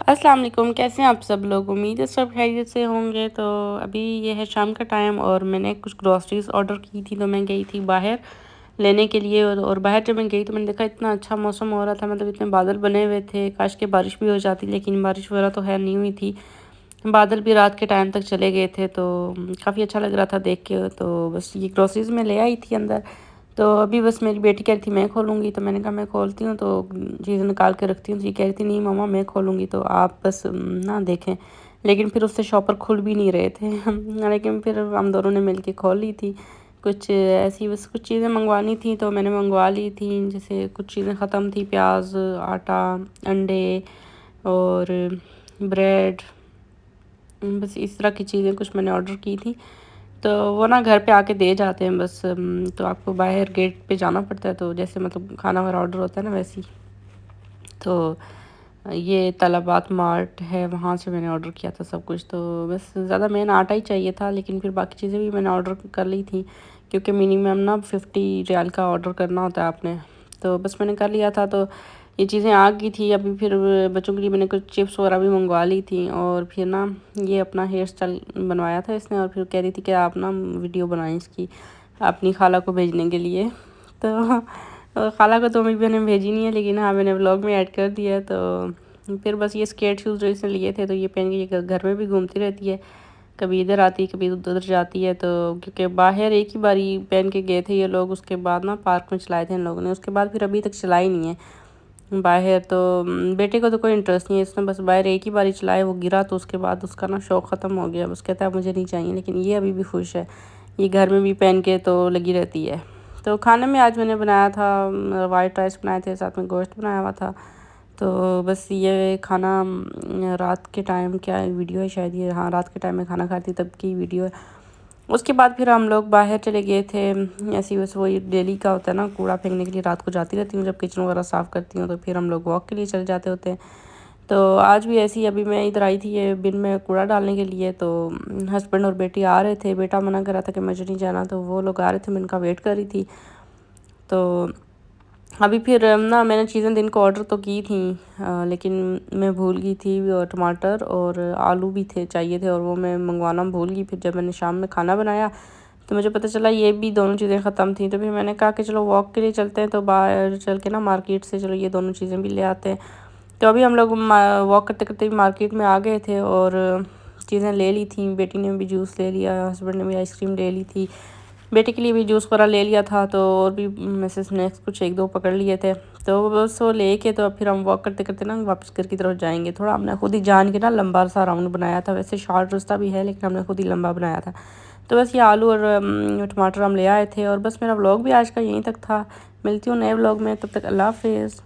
अस्सलाम वालेकुम, कैसे हैं आप सब लोग? उम्मीद है सब खैरियत से होंगे। तो अभी ये है शाम का टाइम और मैंने कुछ ग्रॉसरीज़ ऑर्डर की थी, तो मैं गई थी बाहर लेने के लिए। और बाहर जब मैं गई तो मैंने देखा इतना अच्छा मौसम हो रहा था, मतलब इतने बादल बने हुए थे, काश के बारिश भी हो जाती, लेकिन बारिश वगैरह तो खैर नहीं हुई थी। बादल भी रात के टाइम तक चले गए थे, तो काफ़ी अच्छा लग रहा था देख के। तो बस ये ग्रॉसरीज़ मैं ले आई थी अंदर। तो अभी बस मेरी बेटी कह रही थी मैं खोलूँगी, तो मैंने कहा मैं खोलती हूँ, तो चीज़ें निकाल के रखती हूँ। तो ये कह रही थी नहीं मम्मा मैं खोलूँगी, तो आप बस ना देखें। लेकिन फिर उससे शॉपर खुल भी नहीं रहे थे लेकिन फिर हम दोनों ने मिल के खोल ली थी। कुछ ऐसी बस कुछ चीज़ें मंगवानी थी तो मैंने मंगवा ली थी, जैसे कुछ चीज़ें ख़त्म थी, प्याज, आटा, अंडे और ब्रेड, बस इस तरह की चीज़ें कुछ मैंने ऑर्डर की थी। तो वो ना घर पे आके दे जाते हैं बस। तो आपको बाहर गेट पे जाना पड़ता है, तो जैसे मतलब खाना वगैरह ऑर्डर होता है ना वैसे ही। तो ये तलबात मार्ट है, वहाँ से मैंने ऑर्डर किया था सब कुछ। तो बस ज़्यादा मेन आटा ही चाहिए था, लेकिन फिर बाकी चीज़ें भी मैंने ऑर्डर कर ली थी, क्योंकि मिनिमम ना 50 रियाल का ऑर्डर करना होता है आपने। तो बस मैंने कर लिया था, तो ये चीज़ें आ गई थी। अभी फिर बच्चों के लिए मैंने कुछ चिप्स वगैरह भी मंगवा ली थी। और फिर ना ये अपना हेयर स्टाइल बनवाया था इसने, और फिर कह रही थी कि आप ना वीडियो बनाएं इसकी अपनी खाला को भेजने के लिए। तो खाला को तो अभी मैंने भेजी नहीं है, लेकिन हाँ मैंने व्लॉग में ऐड कर दिया है। तो फिर बस ये स्केट शूज़ जो इसने लिए थे, तो ये पहन के ये घर में भी घूमती रहती है, कभी इधर आती है कभी उधर जाती है। तो क्योंकि बाहर एक ही बारी पहन के गए थे ये लोग, उसके बाद ना पार्क में चलाए थे इन लोगों ने, उसके बाद फिर अभी तक चलाई नहीं है बाहर। तो बेटे को तो कोई इंटरेस्ट नहीं है, इसने बस बाहर एक ही बारी चलाए, वो गिरा तो उसके बाद उसका ना शौक़ ख़त्म हो गया, बस कहता है मुझे नहीं चाहिए। लेकिन ये अभी भी खुश है, ये घर में भी पहन के तो लगी रहती है। तो खाने में आज मैंने बनाया था वाइट राइस बनाए थे, साथ में गोश्त बनाया हुआ था। तो बस ये खाना रात के टाइम क्या वीडियो है शायद ये, हाँ रात के टाइम में खाना खाती तब की वीडियो है। उसके बाद फिर हम लोग बाहर चले गए थे। ऐसे ही बस वही डेली का होता है ना, कूड़ा फेंकने के लिए रात को जाती रहती हूँ, जब किचन वगैरह साफ़ करती हूँ तो फिर हम लोग वॉक के लिए चले जाते होते हैं। तो आज भी ऐसे ही अभी मैं इधर आई थी ये बिन में कूड़ा डालने के लिए। तो हस्बैंड और बेटी आ रहे थे, बेटा मना कर रहा था कि मुझे नहीं जाना, तो वो लोग आ रहे थे, मैं उनका वेट कर रही थी। तो अभी फिर ना मैंने चीज़ें दिन को ऑर्डर तो की थी, लेकिन मैं भूल गई थी। और टमाटर और आलू भी थे चाहिए थे, और वो मैं मंगवाना भूल गई। फिर जब मैंने शाम में खाना बनाया तो मुझे पता चला ये भी दोनों चीज़ें ख़त्म थी। तो फिर मैंने कहा कि चलो वॉक के लिए चलते हैं, तो बाहर चल के ना मार्केट से चलो ये दोनों चीज़ें भी ले आते हैं। तो अभी हम लोग वॉक करते करते मार्केट में आ गए थे, और चीज़ें ले ली थी। बेटी ने भी जूस ले लिया, हस्बैंड ने भी आइसक्रीम ले ली थी, बेटे के लिए भी जूस वगैरह ले लिया था। तो और भी में से स्नैक्स कुछ एक दो पकड़ लिए थे। तो बस वो लेके तो अब फिर हम वॉक करते करते ना वापस घर की तरफ जाएंगे। थोड़ा हमने खुद ही जान के ना लंबा सा राउंड बनाया था, वैसे शॉर्ट रास्ता भी है लेकिन हमने खुद ही लंबा बनाया था। तो बस ये आलू और टमाटर हम ले आए थे। और बस मेरा व्लॉग भी आज का यहीं तक था। मिलती हूँ नए व्लॉग में, तब तक अल्लाह हाफिज़।